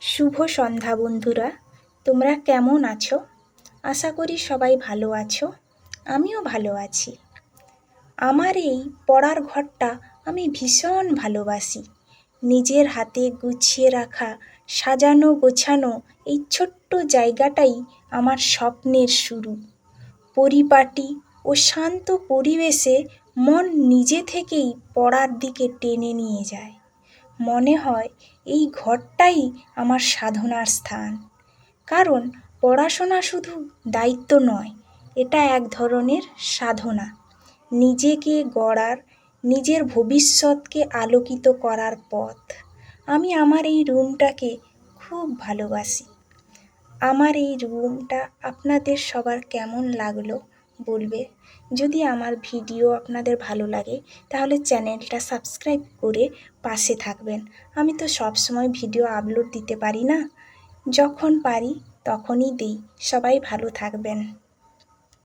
শুভ সন্ধ্যা বন্ধুরা, তোমরা কেমন আছো? আশা করি সবাই ভালো আছো। আমিও ভালো আছি। আমার এই পড়ার ঘরটা আমি ভীষণ ভালোবাসি। নিজের হাতে গুছিয়ে রাখা, সাজানো গোছানো এই ছোট্ট জায়গাটাই আমার স্বপ্নের শুরু। পরিপাটি ও শান্ত পরিবেশে মন নিজে থেকেই পড়ার দিকে টেনে নিয়ে যায়। মনে হয় এই ঘরটাই আমার সাধনার স্থান। কারণ পড়াশোনা শুধু দায়িত্ব নয়, এটা এক ধরনের সাধনা। নিজেকে গড়ার, নিজের ভবিষ্যৎকে আলোকিত করার পথ। আমি আমার এই রুমটাকে খুব ভালোবাসি। আমার এই রুমটা আপনাদের সবার কেমন লাগলো বলবে। যদি আমার ভিডিও আপনাদের ভালো লাগে তাহলে চ্যানেলটা সাবস্ক্রাইব করে পাশে থাকবেন। আমি তো সবসময় ভিডিও আপলোড দিতে পারি না, যখন পারি তখনই দিই। সবাই ভালো থাকবেন।